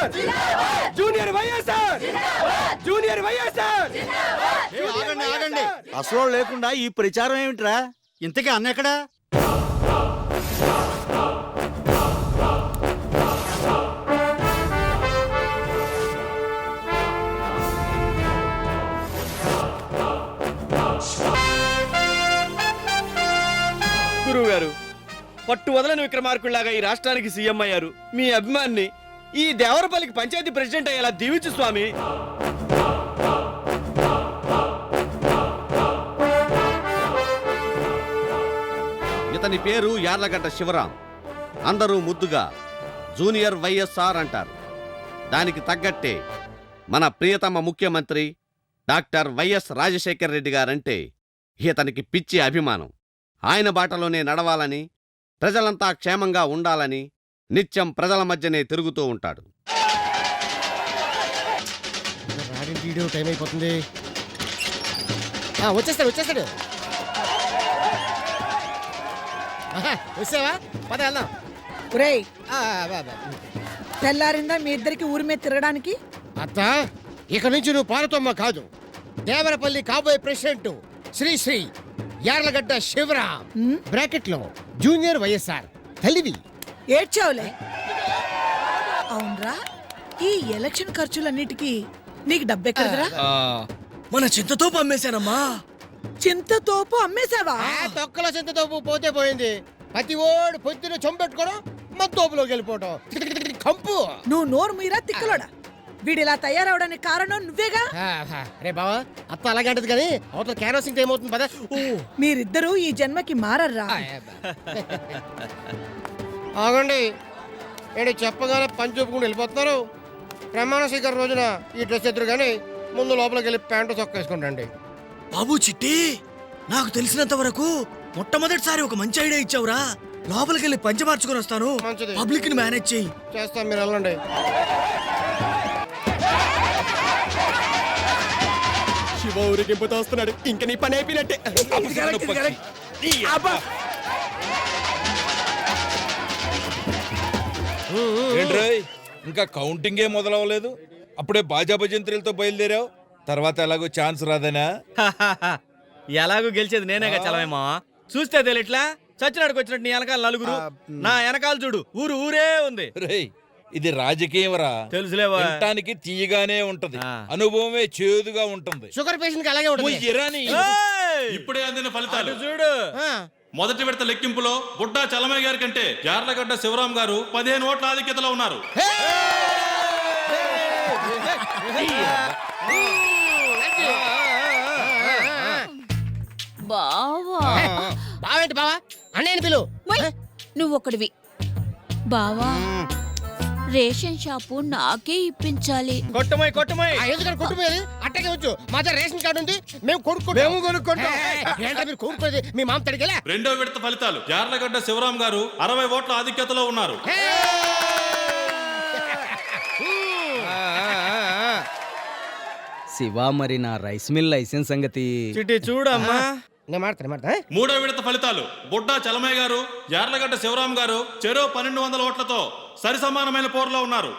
YSR junior YSR junior YSR. ఆగండి అసలు లేకుండా ఈ ప్రచారం ఏమిట్రా? ఇంతకీ అన్న ఎక్కడా? గురువు గారు, పట్టు వదలని విక్రమార్కుల్లాగా ఈ రాష్ట్రానికి సీఎం అయ్యారు. మీ అభిమాన్ని ఈ దేవరపల్లికి పంచాయతీ ప్రెసిడెంట్ అయ్యేలా దీవించు స్వామి. ఇతని పేరు యార్లగడ్డ శివరాం. అందరూ ముద్దుగా జూనియర్ వైఎస్ఆర్ అంటారు. దానికి తగ్గట్టే మన ప్రియతమ ముఖ్యమంత్రి doctor YS Rajasekhar Reddy guarantee ఇతనికి పిచ్చి అభిమానం. ఆయన బాటలోనే నడవాలని, ప్రజలంతా క్షేమంగా ఉండాలని నిత్యం ప్రజల మధ్యనే తిరుగుతూ ఉంటాడు. టైం అయిపోతుంది. వచ్చేస్తాడు వచ్చావా? పద వెళ్దాం. ఒరేయ్, తెల్లారిందా మీ ఇద్దరికి ఊరి మీద తిరగడానికి? అత్త, ఇక నుంచి నువ్వు పార్వతమ్మ కాదు, దేవరపల్లి కాబోయే ప్రెసిడెంట్ శ్రీ శ్రీ యార్లగడ్డ శివరాం బ్రాకెట్ లో జూనియర్ వైఎస్ఆర్ తల్లివి. ఏడ్చావులే. అవునరా, ఈ ఎలక్షన్ ఖర్చులన్నిటికీ నీకు డబ్బెక్కడరా? మన చింతతోపు అమ్మేశానమ్మా. చింతతోపు అమ్మేశావా? తొక్కలో చింతతోపు పోతే పోయింది. ప్రతి ఓడు పొద్దున చొంపెట్టుకోవడం, మన తోపులోకి వెళ్ళిపోవడం కంపు. నువ్వు నోరు మీరా తిక్కలోడా? వీడిలా తయారవడానికి కారణం నువ్వేగా. రే బావా, అత్త అలాగే అంటది కానీ అవతల క్యారోసింగ్ టైం అవుతుంది పదా. మీరిద్దరూ ఈ జన్మకి మారర్రా. ఆగండి, ఏంటి చెప్పగానే పని చూపుకుంటూ వెళ్ళిపోతున్నారు? ప్రమాణ స్వీకారం రోజున ఈ డ్రెస్ ఎదురు కానీ ముందు లోపలికి వెళ్ళి ప్యాంటు చొక్క వేసుకుంటండి. బాబు చిట్టి, నాకు తెలిసినంత వరకు మొట్టమొదటిసారి ఒక మంచి ఐడియా ఇచ్చావురా. లోపలికి వెళ్ళి పంచ మార్చుకొని వస్తాను, పబ్లిక్ ని మేనేజ్ చేయి. చేస్తాం, మీరు వెళ్ళండి. శివ ఊరికింపుతో వస్తున్నాడు. ఇంక నీ పని అయిపోయినట్టే. ఏంట్రోయ్, ఇంకా కౌంటింగే మొదలవ్వలేదు, అప్పుడే బాజా భజంత్రులతో బయలుదేరావు? తర్వాత ఎలాగో ఛాన్స్ రాదనా? ఎలాగో గెలిచేది నేనేగా చలవేమా. చూస్తే తెలియట్లా, చచ్చినాడుకు వచ్చినట్టు నీ వెనకాల నలుగురు, నా వెనకాల చూడు ఊరు ఊరే ఉంది. రేయ్, ఇది రాజకీయం రా, తెలుసులేవా? వినటానికి తీయగానే ఉంటది, అనుభవమే చేదుగా ఉంటుంది. షుగర్ పేషెంట్ అలాగే ఉంటుంది. ఇప్పుడే అందిన ఫలితాలు చూడు. మొదటి విడత లెక్కింపులో బుడ్డా చలమయ్య గారి కంటే యార్లగడ్డ శివరాం గారు 15 ఓట్ల ఆధిక్యతలో ఉన్నారు. బావేంటి బావా? అన్నయ్యని పిలు. నువ్వొకడివి బావా. రేషన్ షాపు నాకే ఇప్పించాలి. కొట్టమోయ్ ఎందుకని కొట్టుపోయేది? అట్టగే వచ్చు, మా దగ్గర రేషన్ కార్డు ఉంది, మేము కొనుక్కుంటాం. మీరు కొనుక్కోది మీ మామ తడిగలే. రెండో విడత ఫలితాలు యార్లగడ్డ శివరాం గారు 60 ఓట్ల ఆధిక్యతలో ఉన్నారు. శివ, మరి నా రైస్ మిల్ లైసెన్స్ సంగతి చిట్టి చూడమ్మా. మూడో విడత ఫలితాలు బుడ్డా చలమయ్య గారు, యార్లగడ్డ శివరాం గారు చెరో 1200 ఓట్లతో సరి సమానమైన పోరులో ఉన్నారు.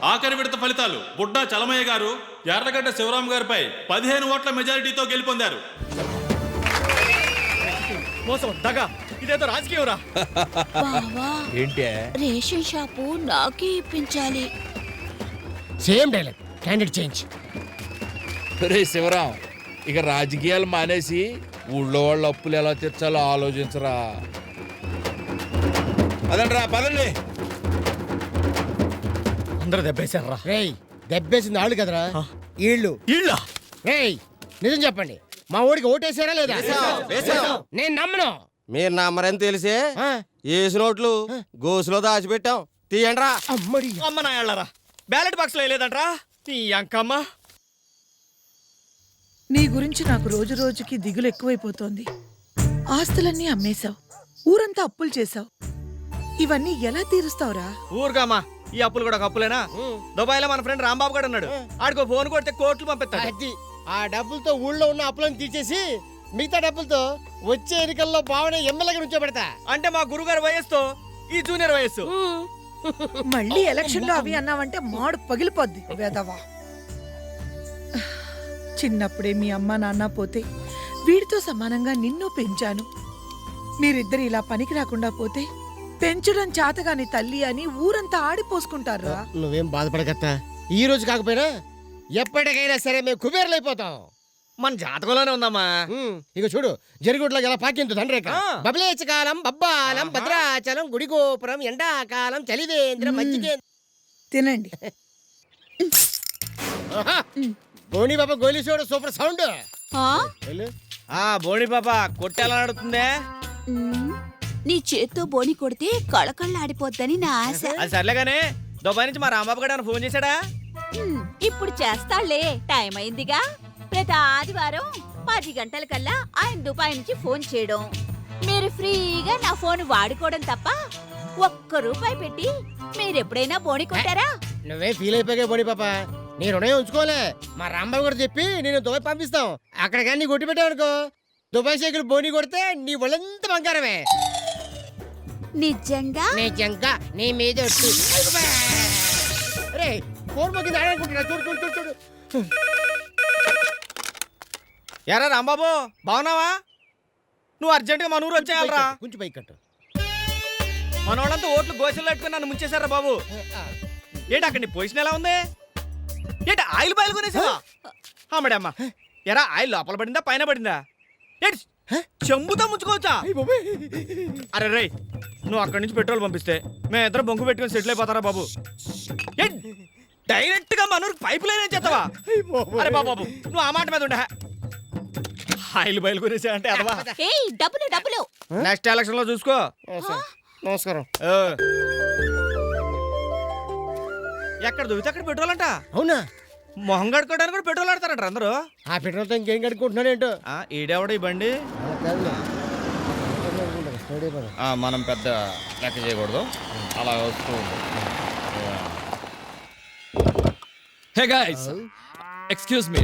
ఆఖరి విడత ఫలితాలు బుడ్డా చలమయ్య గారు యార్లగడ్డ శివరాం గారిపై 15 ఓట్ల మెజారిటీతో గెలుపొందారు. మోసం, దగా, ఇదేదో రాజకీయం రా. బావా, ఏంటే రేషన్ షాపు నాకే ఇప్పించాలి. Same dialogue, candidate change. రే శివరాం, ఇక రాజకీయాలు మానేసి ఊళ్ళో వాళ్ళ అప్పులు ఎలా తీర్చాలో ఆలోచించరా. అదండ్రా, పదండి. అందరూ దెబ్బేశారా? రేయ్, దెబ్బేసింది ఆళ్ళు కదరా, ఈళ్ళు. రేయ్, నిజం చెప్పండి, మా ఊడికి ఓటేసారా లేదా? నేను నమ్మను. మీరు నమ్మరని తెలిసే ఏసు నోట్లు గోసులో దాచిపెట్టాం. తీయండ్రా. అమ్మ నా ఏళ్ళరా, బ్యాలెట్ బాక్స్ లో వేయలేదంట్రా ఈ అంకమ్మ. నీ గురించి నాకు రోజు రోజుకి దిగులు ఎక్కువైపోతోంది. ఆస్తులన్నీ అమ్మేశావు, ఊరంతా అప్పులు చేశావు. ఇవన్నీ ఎలా తీరుస్తావురా? ఊరుగామా, ఈ అప్పులు కూడా అప్పులేనా? దుబాయ్ లో మన ఫ్రెండ్ రాంబాబు గారు ఉన్నాడు, ఆడికో ఫోన్ కొడితే కోట్లు పంపిస్తాడు. ఆ డబ్బులతో ఊళ్ళో ఉన్న అప్పులను తీసేసి మిగతా డబ్బులతో వచ్చే ఎన్నికల్లో బావనే ఎమ్మెల్యేగా నుంచో పెడతా. అంటే మా గురుగారు వయస్సుతో ఈ జూనియర్ వయస్సు మళ్ళీ ఎలక్షన్ లో అవి అన్నావంటే మాడు పగిలిపోద్ది వేదవా. చిన్నప్పుడే మీ అమ్మ నాన్న పోతే వీడితో సమానంగా నిన్ను పెంచాను. మీరిద్దరు ఇలా పనికి రాకుండా పోతే పెంచడం చేతగాని తల్లి అని ఊరంతా ఆడిపోసుకుంటారా. నువ్వేం బాధపడకత్తా, ఈ రోజు కాకపోయినా ఎప్పటికైనా సరే మేము కుబేర్లైపోతాం. మన జాతకంలోనే ఉందమ్మా. ఇక చూడు, జరిగుడ్లో ఎలా పాకింది తండ్రేక. బబలేచకాలం, బబ్బాలం, భద్రాచలం, గుడిగోపురం, ఎండాకాలం, చలివేంద్రం, మజ్జిగే. తినండి. బోని బాబా గోలీ చూడు, సూపర్ సౌండ్. బోణి పాప కొట్టేలా నడుతుందే. నీ చేత్తో బోని కొడితే కళకళ్ళాడిపోద్దని నా ఆశ. అది సర్లేగానే దుబాయ్ నుంచి మా రాంబాబు గడ ఫోన్ చేశాడా? ఇప్పుడు చేస్తాళ్లే, టైం అయిందిగా. ప్రతి ఆదివారం 10 గంటలకల్లా ఆయన దుబాయ్ నుంచి ఫోన్ చేయడం, మీరు ఫ్రీగా నా ఫోన్ వాడుకోవడం తప్ప ₹1 పెట్టి మీరెప్పుడైనా బోని కొట్టారా? నువ్వే ఫీల్ అయిపోయా బోని పాప, నీ రుణం ఉంచుకోలే. మా రాంబాబు కూడా చెప్పి నేను దుబాయ్ పంపిస్తాం. అక్కడ కానీ నీ కొట్టి పెట్టావనుకో, దుబాయ్ సైకిల్ బోని కొడితే నీ ఒళ్ళంతా బంగారమే. నిజంగా? నిజంగా నీ మీద ఒట్టు. రే ఫోన్ మొక్కింది ఆడనుకుంటున్నా, చూడు చూడు చూడు చూడు. ఎరా రాంబాబు బాగున్నావా? నువ్వు అర్జెంటుగా మన ఊరు వచ్చేయాలరా. కొంచెం పైకి కట్టు. మనోళ్ళంతా ఓట్లు గోసలు పెట్టుకుని నన్ను ముంచేశారా బాబు. ఏంటి అక్కడ నీ పొజిషన్ ఎలా ఉంది? ఏంటి ఆయిల్ బాయిల్ కొనేసావా? అమ్మడమ్మా, ఎరా ఆయిల్ లోపల పడిందా పైన పడిందా? ఏంటి చెంబుతో ముంచుకోవచ్చా? అరే రే, నువ్వు అక్కడి నుంచి పెట్రోల్ పంపిస్తే మేము ఇద్దరు బొంగు పెట్టుకుని సెటిల్ అయిపోతారా బాబు. డైరెక్ట్ గా మనూరికి పైప్ లైన్ ఏం చేస్తావా? అరే బాబు నువ్వు ఆ మాట మీద ఉండే. ఆయిల్ బయలు కొనేసా అంటే అదవా. డబ్బులు నెక్స్ట్ ఎలక్షన్ లో చూసుకో. నమస్కారం. ఎక్కడ దొరికితే అక్కడ పెట్రోల్ అంట. అవునా? మొహం కడుక్కోవడానికి కూడా పెట్రోల్ ఆడతారంట అందరూ. ఆ పెట్రోల్తో ఇంకేం కడుక్కుంటున్నాడు ఏంటో. ఈడెవడ ఈ బండి? మనం పెద్ద లెక్క చేయకూడదు, అలా వస్తూ Hey guys, excuse me.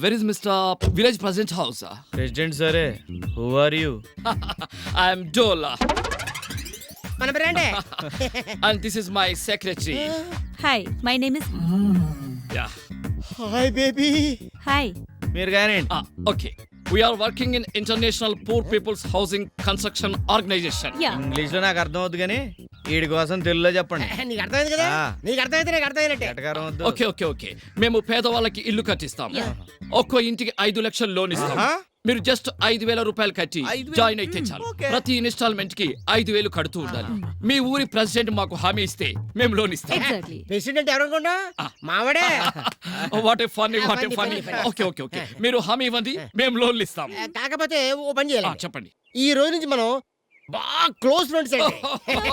Where is Mr. Village President House? President సరే. Who are you? I am Dola. మన బ్రాండే. And this is my secretary. Hi, my name is. Yeah. Hi baby. Hi. మీరు కానీ Okay. We are working in International Poor People's Housing Construction Organization. English లో నాకు అర్థం అవుతుంది కానీ వీడి కోసం తెలుగులో చెప్పండి. నీకు అర్థమైంది కదా? నీకు అర్థమైతే నాకు అర్థమైనట్టే. ఎటకారం వద్దు. Okay. మేము పేదవాళ్ళకి ఇల్లు కట్టిస్తాం. ఒక్కో ఇంటికి 5 లక్షలు లోన్ ఇస్తాం. మీరు జస్ట్ 5,000 రూపాయలు కట్టి జాయిన్ అయితే చాలు. ప్రతి ఇన్స్టాల్మెంట్ కి 5,000 కడుతూ ఉండాలి. మీ ఊరి ప్రెసిడెంట్ మాకు హామీ ఇస్తే మేము లోన్ ఇస్తాం. ప్రెసిడెంట్ ఎవరనుకున్నా? మావాడే. What a funny. ఓకే. మీరు హామీ ఇవ్వండి, మేము లోన్లు ఇస్తాం. కాకపోతే ఓ పని చేయాలి. చెప్పండి. ఈ రోజు నుంచి మనం బాగా close friends.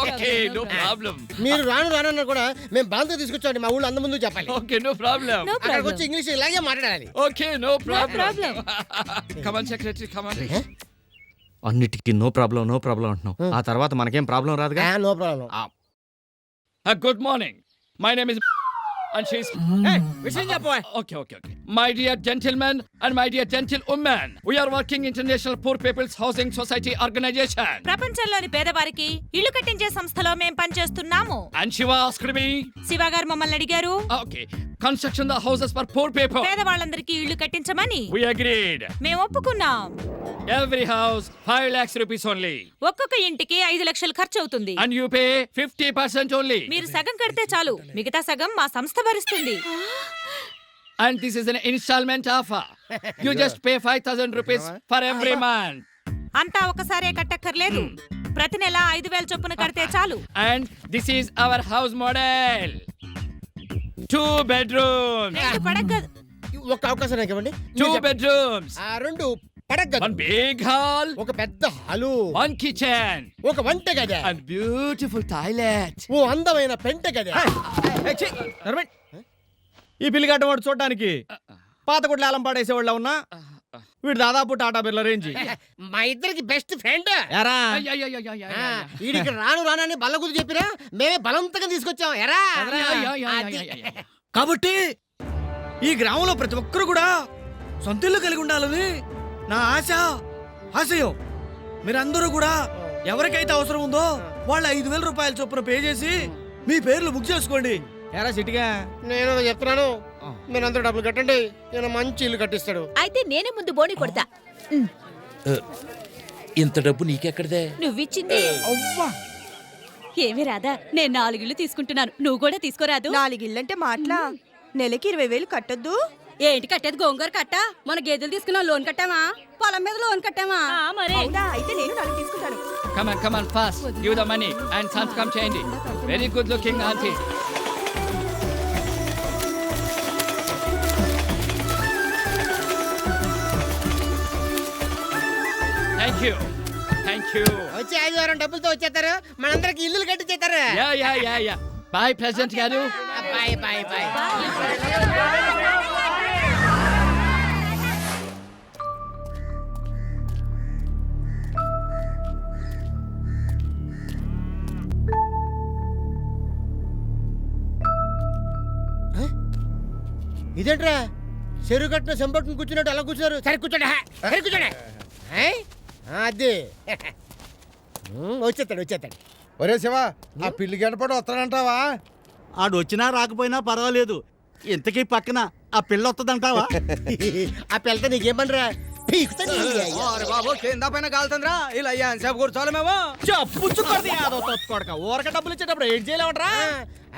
Okay, no problem. మీరు రాను కూడా మేము బాంతో తీసుకొచ్చాండి, మా ఊళ్ళో అంత ముందు చెప్పాలి. Okay, no problem. అక్కడికి వచ్చి ఇంగ్లీష్ ఇలాగే మాట్లాడాలి. Okay, no problem. Come on secretary, come on. అన్నిటికీ నో ప్రాబ్లం అంటున్నావు. ఆ తర్వాత మనకేం ప్రాబ్లం రాదుగా. No problem. Good morning. My name is and she's విషయం చెప్పు. Okay. My dear gentlemen and my dear gentlewomen, we are working International Poor People's Housing Society Organization. ప్రపంచంలోని పేదవారికి ఇల్లు కట్టించే సంస్థలో మేం పనిచేస్తున్నాము. And Shiva asked me. Shiva గారు మమ్మల్ని అడిగారు. Okay. Construction the houses for poor people. పేదవాళ్ళందరికీ ఇల్లు కట్టించమని. We agreed. మేము ఒప్పుకున్నాం. Every house 5 lakhs rupees only. ఒక్కొక్క ఇంటికి 5 లక్షలు ఖర్చు అవుతుంది. And you pay 50% only. మీరు సగం కడితే చాలు, మిగతా సగం మా సంస్థ భరిస్తుంది. And this is an installment offer. You just pay 5,000 rupees for every month. అంతా ఒకసారే కట్టక్కర్లేదు, ప్రతి నెల 5,000 చొప్పున కడితే చాలు. And this is our house model. 2 bedrooms. ఒక అవకాశం నాకు ఇవ్వండి. 2 bedrooms. 2 పడగ. 1 big hall. ఒక పెద్ద హాలు. 1 kitchen. ఒక వంట గది. And beautiful toilet. ఓ అందమైన పెంట గది. ఈ పిల్లి గడ్డవాడు చూడడానికి పాత గుడ్ల ఆలం పాడేసేవాళ్ళ ఉన్నా, వీడు దాదాపు టాటా బిర్లా రేంజ్. మా ఇద్దరికి బెస్ట్ ఫ్రెండ్. ఎరా వీడికి రానని బల్ల గురించి చెప్పినా మేమే బలవంతంగా తీసుకొచ్చాం. ఎరా కాబట్టి ఈ గ్రామంలో ప్రతి ఒక్కరు కూడా సొంత ఇల్లు కలిగి ఉండాలని నా ఆశయం. మీరందరూ కూడా ఎవరికైతే అవసరం ఉందో వాళ్ళ 5,000 రూపాయల చొప్పున పే చేసి మీ పేర్లు బుక్ చేసుకోండి. ఎరా సిటిగా నేను చెప్తున్నాను, మీరందరూ డబ్బులు కట్టండి, నేను మంచి ఇల్లు కట్టిస్తాడు. అయితే నేనే ముందు బోని కొడతా. ఇంత డబ్బు నీకెక్కడిదే? నువ్విచ్చింది. ఏమి రాదా, నేను 4 ఇళ్ళు తీసుకుంటున్నాను, నువ్వు కూడా తీసుకోరాదు. 4 ఇళ్ళంటే మాటలా? నెలకి 20,000 కట్టొద్దు? ఏంటి కట్టేది? గోంగూర కట్ట? మన గేదెలు తీసుకున్న లోన్ కట్టామా? పొలం మీద లోన్ కట్టామా? మరే అవునా? అయితే నేను 4 తీసుకుంటాను. Come on, fast. Give the money and సంతకం చేయండి. Very good looking auntie. Thank you. వచ్చే ఆదివారం డబ్బులతో వచ్చేస్తారు, మనందరికి ఇల్లు కట్టించేస్తారు. Yeah. Bye, President గారు. బాయ్. ఇదేంట్రా, చెరువు కట్టిన సంపట్టును కూర్చున్నట్టు అలా కూర్చున్నారు. సరే కూర్చోండి. అది వచ్చేస్తాడు. ఒరే శివ, ఆ పిల్లి గడపడు వస్తాడంటావా? ఆడు వచ్చినా రాకపోయినా పర్వాలేదు, ఇంతకీ పక్కన ఆ పిల్ల వస్తుందంటావా? ఆ పిల్లతో నీకేమనరా? బాబు కింద పైన కాలుతుందిరా, ఇలా సేపు కూర్చోవాలి మేము. ఊరక డబ్బులు ఇచ్చేటప్పుడు ఏం చేయలేమంటారా?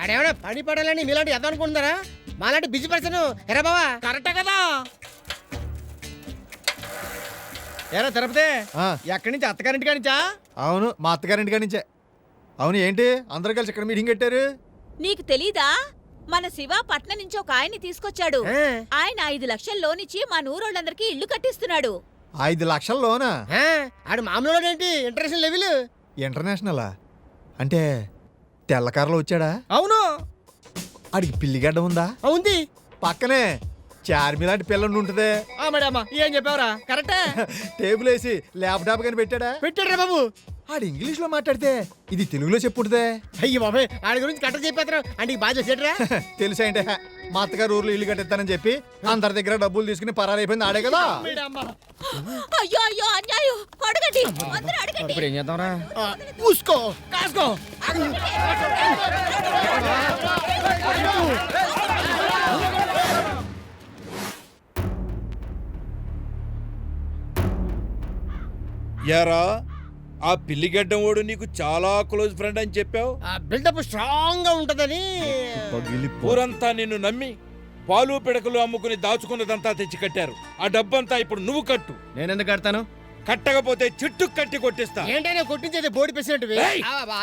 ఆడేమన్నా పని పడాలని మీలాంటి ఎద అనుకుంటున్నారా? మాలాంటి బిజీ పర్సన్ ఎరా బావా. కరెక్టే కదా. ఎరా తిరుపతి, ఎక్కడి నుంచి? అత్తగారింటి కానించా? అవును, మా అత్తగారింటి కాడి నుంచే. అవును, ఏంటి అందరూ కలిసి ఇక్కడ మీటింగ్ పెట్టారు? నీకు తెలీదా? మన శివ పట్నం నుంచి ఒక ఆయన్ని తీసుకొచ్చాడు. ఆయన 5 లక్షలు లోన్ ఇచ్చి మన ఊరోళ్ళందరికీ ఇల్లు కట్టిస్తున్నాడు. 5 లక్షల లోనా? ఆడు మామూలు ఏంటి, ఇంటర్నేషనల్ లెవెల్. ఇంటర్నేషనలా? అంటే తెల్లకారులో వచ్చాడా? అవును. ఆడికి పిల్లిగడ్డ ఉందా? ఉంది. పక్కనే చార్మిలాంటి పిల్లని ఉంటదే. మేడమ్మా ఏం చెప్పావరా? కరెక్టే. టేబుల్ వేసి ల్యాప్టాప్ కానీ పెట్టాడా? పెట్టాడు బాబు. ఆడు ఇంగ్లీష్ లో మాట్లాడితే ఇది తెలుగులో చెప్పుంటదే. అయ్యి బాబాయ్, ఆడి గురించి కట్ట చెప్పేస్తారు అంటే బాగా చేసేట్రా. తెలుసా అంటే మా అత్తగారు ఊర్లో ఇల్లు కట్టిస్తానని చెప్పి అందరి దగ్గర డబ్బులు తీసుకుని పరారైపోయింది ఆడే కదా. అయ్యో అన్యాయం. అడగండి, అందరూ అడగండి. ఇప్పుడు ఏం చేద్దాంరా? పూసుకో కాసుకో. యారా, ఆ పిల్లిగడ్డం ఓడు నీకు చాలా క్లోజ్ ఫ్రెండ్ అని చెప్పావు. బిల్డప్ స్ట్రాంగ్ గా ఉంటదని ఊరంతా నిన్ను నమ్మి పాలు పిడకలు అమ్ముకుని దాచుకున్నదంతా తెచ్చి కట్టారు. ఆ డబ్బంతా ఇప్పుడు నువ్వు కట్టు. నేనెందుకు కడతాను? కట్టకపోతే చుట్టూ కట్టి కొట్టిస్తా. ఏంటనే కొట్టించేది బోడి పెసినట్టు.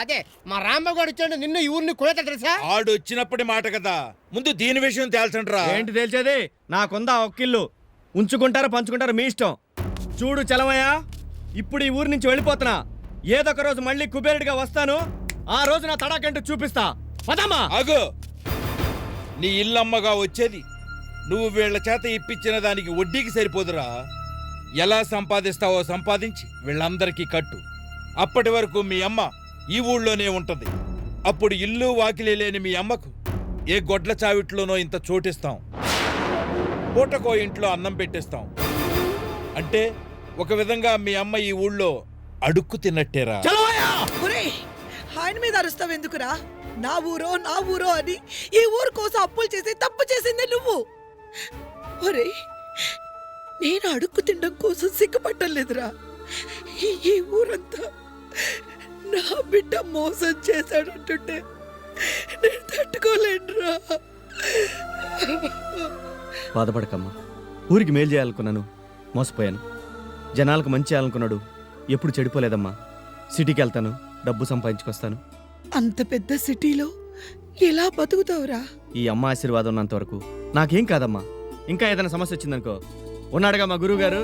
అదే మా రాంబాబు గారు వచ్చాడు, నిన్ను ఈ ఊరిని కొనేత తెలుసా? ఆడు వచ్చినప్పుడే మాట కదా, ముందు దీని విషయం తేల్చండ్రా. ఏంటి తేల్చేది? నాకుందా ఒక్కిల్లు, ఉంచుకుంటారా పంచుకుంటారా మీ ఇష్టం. చూడు చలమయ్య, ఇప్పుడు ఈ ఊరి నుంచి వెళ్ళిపోతున్నా. ఏదొక రోజు మళ్ళీ కుబేరుడిగా వస్తాను. ఆ రోజు నా తడాకంటూ చూపిస్తా. పదమ్మా. అగో, నీ ఇల్లమ్మగా వచ్చేది నువ్వు వీళ్ల చేత ఇప్పించిన దానికి వడ్డీకి సరిపోదురా. ఎలా సంపాదిస్తావో సంపాదించి వీళ్ళందరికీ కట్టు. అప్పటి వరకు మీ అమ్మ ఈ ఊళ్ళోనే ఉంటది. అప్పుడు ఇల్లు వాకిలి లేని మీ అమ్మకు ఏ గొడ్ల చావిట్లోనో ఇంత చోటిస్తాం. పూటకో ఇంట్లో అన్నం పెట్టేస్తాం. అంటే ఒక విధంగా మీ అమ్మ ఈ ఊళ్ళో అడుక్కు తిన్నట్టేరా. ఆయన మీద అరుస్తావెందుకురా? నా ఊరో అని ఈ ఊరు కోసం అప్పులు చేసి తప్పు చేసిందే నువ్వు. ఒరే, నేను అడుక్కు తినడం కోసం సిగ్గుపట్టలేదురా. ఈ ఊరంతా నా బిడ్డ మోసం చేశాడంటుంటే నేను తట్టుకోలేనురా. బాధపడకమ్మా. ఊరికి మేలు చేయాలనుకున్నాను, మోసపోయాను. జనాలకు మంచి చేయాలనుకున్నాడు, ఎప్పుడు చెడిపోలేదమ్మా. సిటీకి వెళ్తాను, డబ్బు సంపాదించుకొస్తాను. అంత పెద్ద సిటీలో ఎలా బతుకుతావురా? ఈ అమ్మ ఆశీర్వాదం ఉన్నంత వరకు నాకేం కాదమ్మా. ఇంకా ఏదైనా సమస్య వచ్చిందనుకో, ఉన్నాడుగా మా గురువు గారు.